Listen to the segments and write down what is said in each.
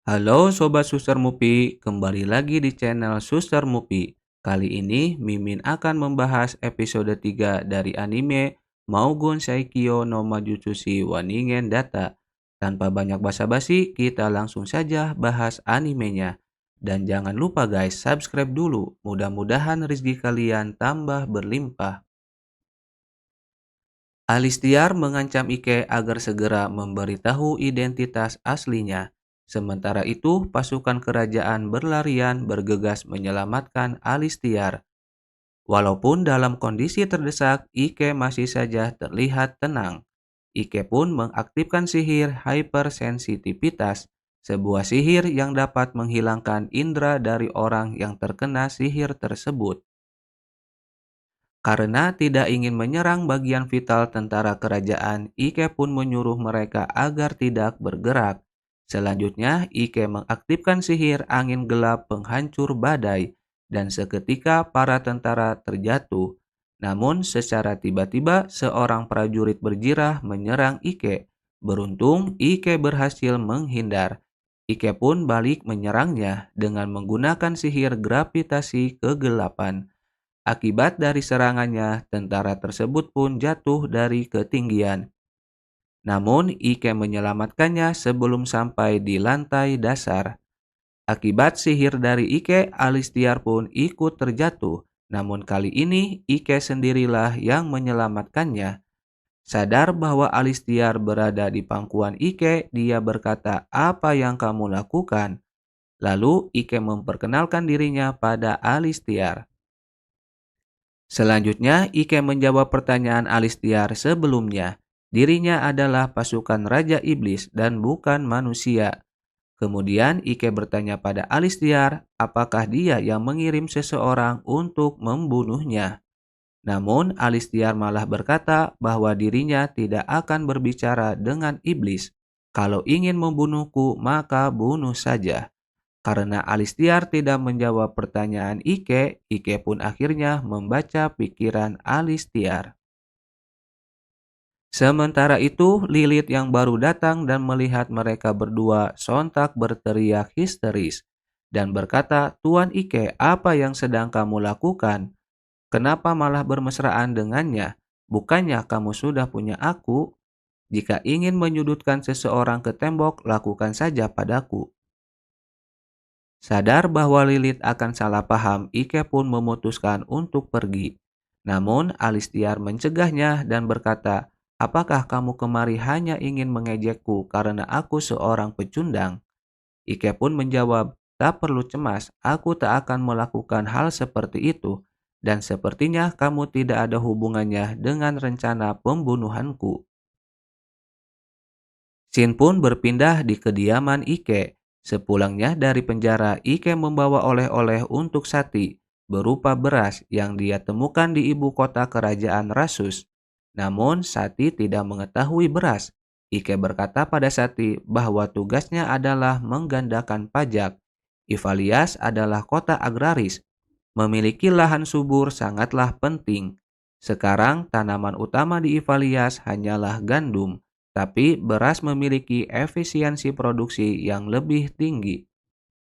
Halo Sobat Suster Mupi, kembali lagi di channel Suster Mupi. Kali ini Mimin akan membahas episode 3 dari anime Maugon Saikyo no Majutsushi wa Ningen Data. Tanpa banyak basa-basi, kita langsung saja bahas animenya. Dan jangan lupa guys, subscribe dulu. Mudah-mudahan rezeki kalian tambah berlimpah. Alistiar mengancam Ike agar segera memberitahu identitas aslinya. Sementara itu, pasukan kerajaan berlarian bergegas menyelamatkan Alistiar. Walaupun dalam kondisi terdesak, Ike masih saja terlihat tenang. Ike pun mengaktifkan sihir hypersensitivitas, sebuah sihir yang dapat menghilangkan indera dari orang yang terkena sihir tersebut. Karena tidak ingin menyerang bagian vital tentara kerajaan, Ike pun menyuruh mereka agar tidak bergerak. Selanjutnya, Ike mengaktifkan sihir angin gelap penghancur badai, dan seketika para tentara terjatuh. Namun, secara tiba-tiba seorang prajurit berjirah menyerang Ike. Beruntung, Ike berhasil menghindar. Ike pun balik menyerangnya dengan menggunakan sihir gravitasi kegelapan. Akibat dari serangannya, tentara tersebut pun jatuh dari ketinggian. Namun, Ike menyelamatkannya sebelum sampai di lantai dasar. Akibat sihir dari Ike, Alistiar pun ikut terjatuh. Namun kali ini, Ike sendirilah yang menyelamatkannya. Sadar bahwa Alistiar berada di pangkuan Ike, dia berkata, "Apa yang kamu lakukan?" Lalu, Ike memperkenalkan dirinya pada Alistiar. Selanjutnya, Ike menjawab pertanyaan Alistiar sebelumnya. Dirinya adalah pasukan Raja Iblis dan bukan manusia. Kemudian Ike bertanya pada Alistiar, apakah dia yang mengirim seseorang untuk membunuhnya. Namun Alistiar malah berkata bahwa dirinya tidak akan berbicara dengan iblis. Kalau ingin membunuhku, maka bunuh saja. Karena Alistiar tidak menjawab pertanyaan Ike, Ike pun akhirnya membaca pikiran Alistiar. Sementara itu, Lilith yang baru datang dan melihat mereka berdua sontak berteriak histeris dan berkata, "Tuan Ike, apa yang sedang kamu lakukan? Kenapa malah bermesraan dengannya? Bukannya kamu sudah punya aku? Jika ingin menyudutkan seseorang ke tembok, lakukan saja padaku." Sadar bahwa Lilith akan salah paham, Ike pun memutuskan untuk pergi. Namun, Alistiar mencegahnya dan berkata, "Apakah kamu kemari hanya ingin mengejekku karena aku seorang pecundang?" Ike pun menjawab, "Tak perlu cemas, aku tak akan melakukan hal seperti itu. Dan sepertinya kamu tidak ada hubungannya dengan rencana pembunuhanku." Shin pun berpindah di kediaman Ike. Sepulangnya dari penjara, Ike membawa oleh-oleh untuk Sati, berupa beras yang dia temukan di ibu kota kerajaan Rasus. Namun Sati tidak mengetahui beras. Ike berkata pada Sati bahwa tugasnya adalah menggandakan pajak. Ivalias adalah kota agraris. Memiliki lahan subur sangatlah penting. Sekarang tanaman utama di Ivalias hanyalah gandum, tapi beras memiliki efisiensi produksi yang lebih tinggi.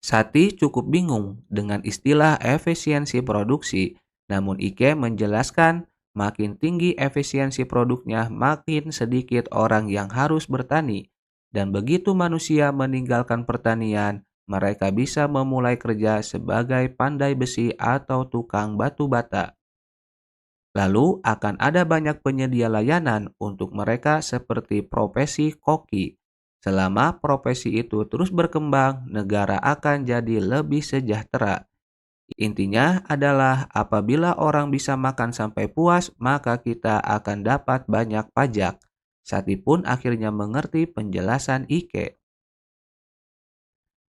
Sati cukup bingung dengan istilah efisiensi produksi, namun Ike menjelaskan makin tinggi efisiensi produknya, makin sedikit orang yang harus bertani. Dan begitu manusia meninggalkan pertanian, mereka bisa memulai kerja sebagai pandai besi atau tukang batu bata. Lalu akan ada banyak penyedia layanan untuk mereka seperti profesi koki. Selama profesi itu terus berkembang, negara akan jadi lebih sejahtera. Intinya adalah apabila orang bisa makan sampai puas, maka kita akan dapat banyak pajak. Sati pun akhirnya mengerti penjelasan Ike.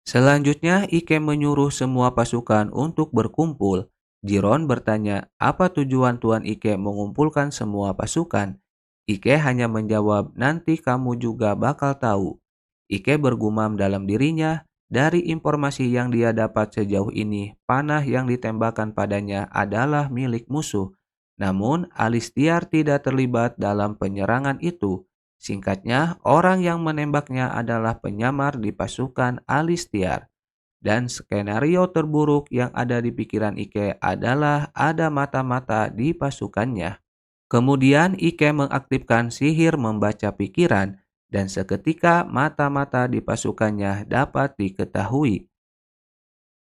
Selanjutnya, Ike menyuruh semua pasukan untuk berkumpul. Jiron bertanya, apa tujuan Tuan Ike mengumpulkan semua pasukan? Ike hanya menjawab, nanti kamu juga bakal tahu. Ike bergumam dalam dirinya, dari informasi yang dia dapat sejauh ini, panah yang ditembakkan padanya adalah milik musuh. Namun, Alistiar tidak terlibat dalam penyerangan itu. Singkatnya, orang yang menembaknya adalah penyamar di pasukan Alistiar. Dan skenario terburuk yang ada di pikiran Ike adalah ada mata-mata di pasukannya. Kemudian Ike mengaktifkan sihir membaca pikiran dan seketika mata-mata di pasukannya dapat diketahui.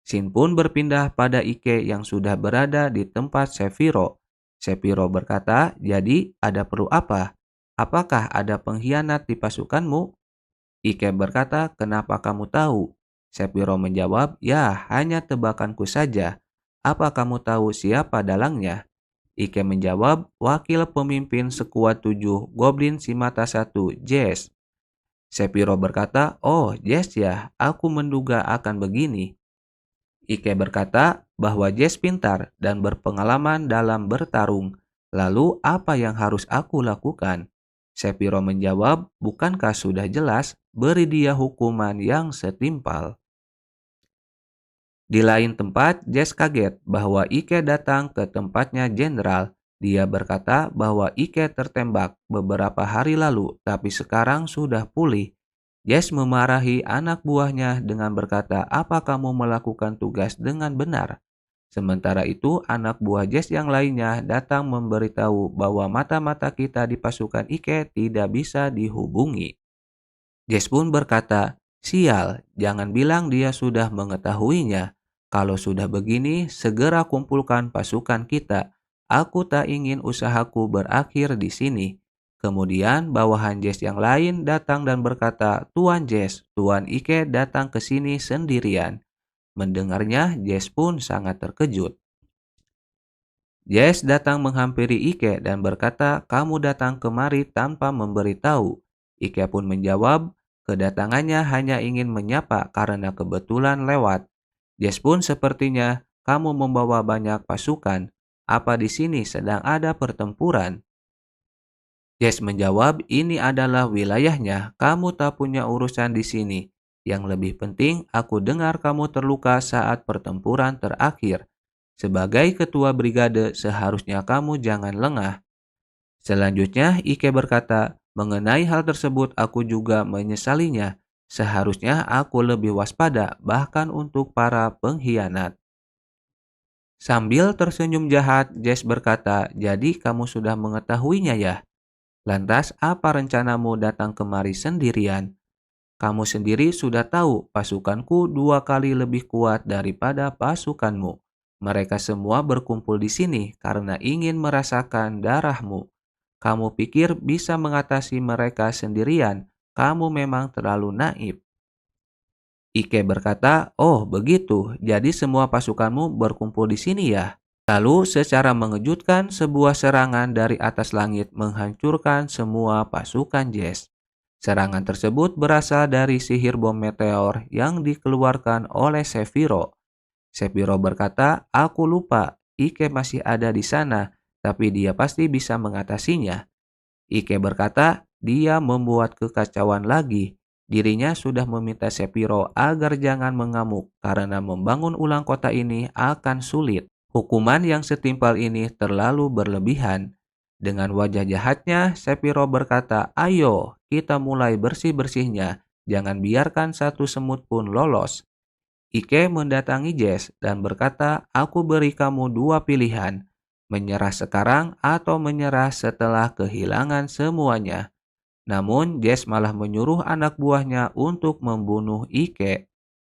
Shin pun berpindah pada Ike yang sudah berada di tempat Sephiroth. Sephiroth berkata, "Jadi ada perlu apa? Apakah ada pengkhianat di pasukanmu?" Ike berkata, "Kenapa kamu tahu?" Sephiroth menjawab, "Ya, hanya tebakanku saja. Apa kamu tahu siapa dalangnya?" Ike menjawab, "Wakil pemimpin sekuat 7 Goblin si mata satu, Jess." Sephiroth berkata, "Oh, Jess ya, aku menduga akan begini." Ike berkata bahwa Jess pintar dan berpengalaman dalam bertarung. Lalu apa yang harus aku lakukan? Sephiroth menjawab, "Bukankah sudah jelas? Beri dia hukuman yang setimpal." Di lain tempat, Jess kaget bahwa Ike datang ke tempatnya jenderal. Dia berkata bahwa Ike tertembak beberapa hari lalu, tapi sekarang sudah pulih. Jess memarahi anak buahnya dengan berkata, "Apa kamu melakukan tugas dengan benar?" Sementara itu, anak buah Jess yang lainnya datang memberitahu bahwa mata-mata kita di pasukan Ike tidak bisa dihubungi. Jess pun berkata, "Sial, jangan bilang dia sudah mengetahuinya. Kalau sudah begini, segera kumpulkan pasukan kita. Aku tak ingin usahaku berakhir di sini." Kemudian bawahan Jess yang lain datang dan berkata, "Tuan Jess, Tuan Ike datang ke sini sendirian." Mendengarnya, Jess pun sangat terkejut. Jess datang menghampiri Ike dan berkata, "Kamu datang kemari tanpa memberitahu." Ike pun menjawab, kedatangannya hanya ingin menyapa karena kebetulan lewat. Jess pun sepertinya, "Kamu membawa banyak pasukan. Apa di sini sedang ada pertempuran?" Jess menjawab, "Ini adalah wilayahnya. Kamu tak punya urusan di sini. Yang lebih penting, aku dengar kamu terluka saat pertempuran terakhir. Sebagai ketua brigade, seharusnya kamu jangan lengah." Selanjutnya, Ike berkata, "Mengenai hal tersebut, aku juga menyesalinya. Seharusnya aku lebih waspada, bahkan untuk para pengkhianat." Sambil tersenyum jahat, Jess berkata, "Jadi kamu sudah mengetahuinya ya? Lantas apa rencanamu datang kemari sendirian? Kamu sendiri sudah tahu pasukanku 2 kali lebih kuat daripada pasukanmu. Mereka semua berkumpul di sini karena ingin merasakan darahmu. Kamu pikir bisa mengatasi mereka sendirian? Kamu memang terlalu naif." Ike berkata, "Oh begitu, jadi semua pasukanmu berkumpul di sini ya?" Lalu secara mengejutkan sebuah serangan dari atas langit menghancurkan semua pasukan Jess. Serangan tersebut berasal dari sihir bom meteor yang dikeluarkan oleh Sephiroth. Sephiroth berkata, "Aku lupa, Ike masih ada di sana, tapi dia pasti bisa mengatasinya." Ike berkata, "Dia membuat kekacauan lagi. Dirinya sudah meminta Sephiroth agar jangan mengamuk karena membangun ulang kota ini akan sulit. Hukuman yang setimpal ini terlalu berlebihan." Dengan wajah jahatnya, Sephiroth berkata, "Ayo, kita mulai bersih-bersihnya. Jangan biarkan satu semut pun lolos." Ike mendatangi Jess dan berkata, "Aku beri kamu 2 pilihan. Menyerah sekarang atau menyerah setelah kehilangan semuanya." Namun, Jess malah menyuruh anak buahnya untuk membunuh Ike.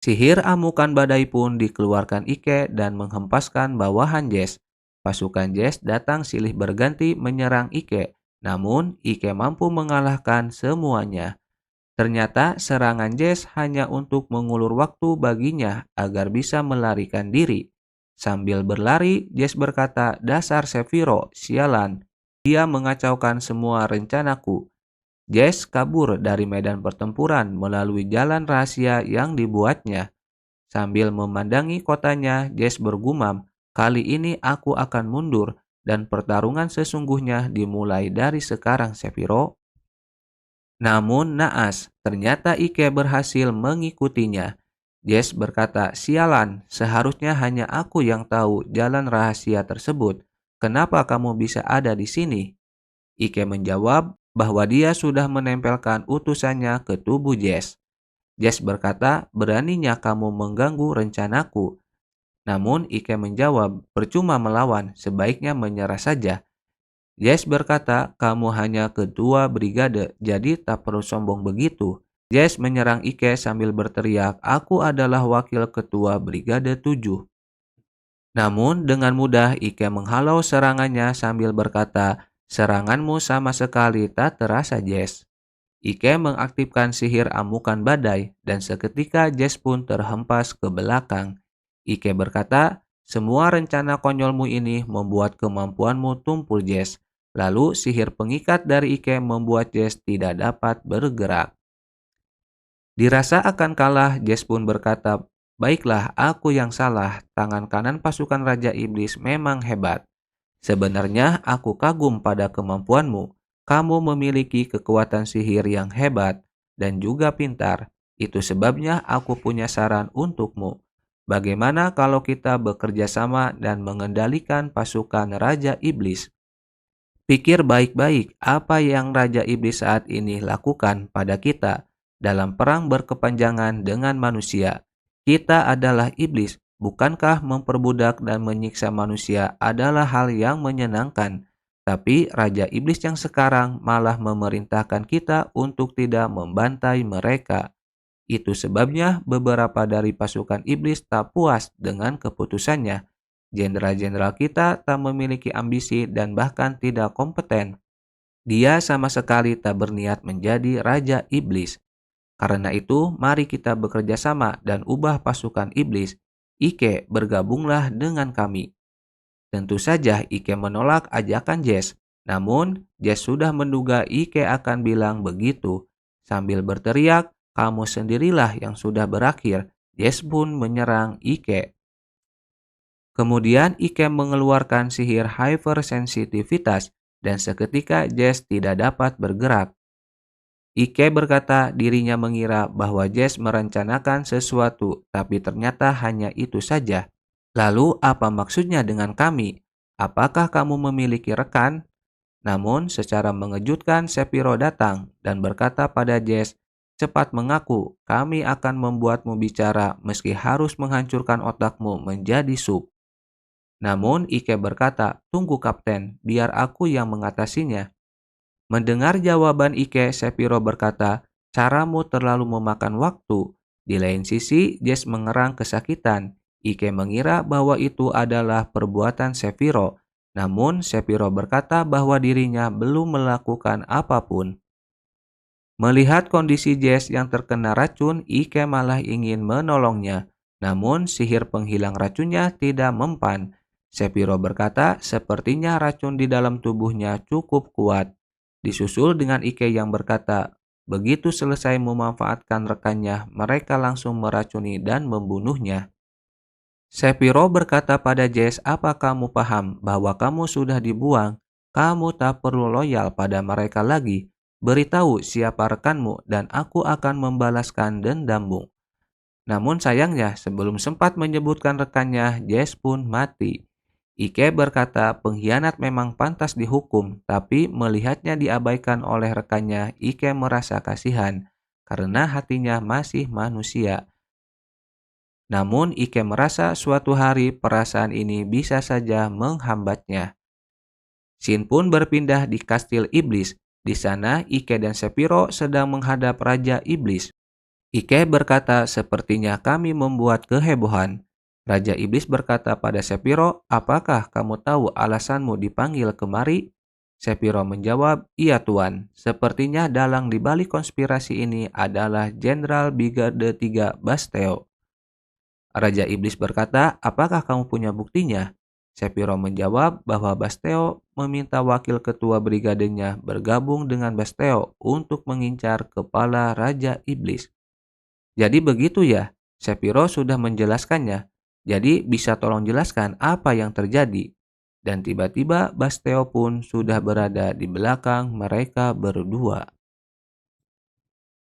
Sihir amukan badai pun dikeluarkan Ike dan menghempaskan bawahan Jess. Pasukan Jess datang silih berganti menyerang Ike, namun Ike mampu mengalahkan semuanya. Ternyata serangan Jess hanya untuk mengulur waktu baginya agar bisa melarikan diri. Sambil berlari, Jess berkata, "Dasar Sephiroth, sialan. Dia mengacaukan semua rencanaku." Jess kabur dari medan pertempuran melalui jalan rahasia yang dibuatnya. Sambil memandangi kotanya, Jess bergumam, "Kali ini aku akan mundur dan pertarungan sesungguhnya dimulai dari sekarang, Sephiroth." Namun naas, ternyata Ike berhasil mengikutinya. Jess berkata, "Sialan, seharusnya hanya aku yang tahu jalan rahasia tersebut. Kenapa kamu bisa ada di sini?" Ike menjawab, bahwa dia sudah menempelkan utusannya ke tubuh Jess. Jess berkata, "Beraninya kamu mengganggu rencanaku." Namun Ike menjawab, "Percuma melawan, sebaiknya menyerah saja." Jess berkata, "Kamu hanya ketua brigade, jadi tak perlu sombong begitu." Jess menyerang Ike sambil berteriak, "Aku adalah wakil ketua brigade 7." Namun dengan mudah Ike menghalau serangannya sambil berkata, "Seranganmu sama sekali tak terasa, Jess." Ike mengaktifkan sihir amukan badai dan seketika Jess pun terhempas ke belakang. Ike berkata, "Semua rencana konyolmu ini membuat kemampuanmu tumpul, Jess." Lalu sihir pengikat dari Ike membuat Jess tidak dapat bergerak. Dirasa akan kalah, Jess pun berkata, "Baiklah, aku yang salah. Tangan kanan pasukan Raja Iblis memang hebat. Sebenarnya aku kagum pada kemampuanmu. Kamu memiliki kekuatan sihir yang hebat dan juga pintar. Itu sebabnya aku punya saran untukmu. Bagaimana kalau kita bekerja sama dan mengendalikan pasukan Raja Iblis? Pikir baik-baik apa yang Raja Iblis saat ini lakukan pada kita dalam perang berkepanjangan dengan manusia. Kita adalah iblis, bukankah memperbudak dan menyiksa manusia adalah hal yang menyenangkan? Tapi Raja Iblis yang sekarang malah memerintahkan kita untuk tidak membantai mereka. Itu sebabnya beberapa dari pasukan iblis tak puas dengan keputusannya. Jenderal-jenderal kita tak memiliki ambisi dan bahkan tidak kompeten. Dia sama sekali tak berniat menjadi Raja Iblis. Karena itu, mari kita bekerja sama dan ubah pasukan iblis. Ike, bergabunglah dengan kami. Tentu saja Ike menolak ajakan Jess. Namun, Jess sudah menduga Ike akan bilang begitu. Sambil berteriak, "Kamu sendirilah yang sudah berakhir." Jess pun menyerang Ike. Kemudian Ike mengeluarkan sihir hypersensitivitas dan seketika Jess tidak dapat bergerak. Ike berkata dirinya mengira bahwa Jess merencanakan sesuatu, tapi ternyata hanya itu saja. "Lalu apa maksudnya dengan kami? Apakah kamu memiliki rekan?" Namun secara mengejutkan Sephiroth datang dan berkata pada Jess, "Cepat mengaku, kami akan membuatmu bicara meski harus menghancurkan otakmu menjadi sup." Namun Ike berkata, "Tunggu Kapten, biar aku yang mengatasinya." Mendengar jawaban Ike, Sephiroth berkata, "Caramu terlalu memakan waktu." Di lain sisi, Jess mengerang kesakitan. Ike mengira bahwa itu adalah perbuatan Sephiroth. Namun, Sephiroth berkata bahwa dirinya belum melakukan apapun. Melihat kondisi Jess yang terkena racun, Ike malah ingin menolongnya. Namun, sihir penghilang racunnya tidak mempan. Sephiroth berkata, sepertinya racun di dalam tubuhnya cukup kuat. Disusul dengan Ike yang berkata, begitu selesai memanfaatkan rekannya, mereka langsung meracuni dan membunuhnya. Sephiroth berkata pada Jess, "Apa kamu paham bahwa kamu sudah dibuang? Kamu tak perlu loyal pada mereka lagi. Beritahu siapa rekanmu dan aku akan membalaskan dendammu." Namun sayangnya, sebelum sempat menyebutkan rekannya, Jess pun mati. Ike berkata pengkhianat memang pantas dihukum, tapi melihatnya diabaikan oleh rekannya, Ike merasa kasihan karena hatinya masih manusia. Namun Ike merasa suatu hari perasaan ini bisa saja menghambatnya. Shin pun berpindah di kastil iblis. Di sana Ike dan Sephiroth sedang menghadap Raja Iblis. Ike berkata, "Sepertinya kami membuat kehebohan." Raja Iblis berkata pada Sephiroth, "Apakah kamu tahu alasanmu dipanggil kemari?" Sephiroth menjawab, "Iya Tuan, sepertinya dalang di balik konspirasi ini adalah Jenderal Brigade 3 Basteo." Raja Iblis berkata, "Apakah kamu punya buktinya?" Sephiroth menjawab bahwa Basteo meminta wakil ketua brigadenya bergabung dengan Basteo untuk mengincar kepala Raja Iblis. "Jadi begitu ya?" Sephiroth sudah menjelaskannya. "Jadi bisa tolong jelaskan apa yang terjadi?" Dan tiba-tiba Basteo pun sudah berada di belakang mereka berdua.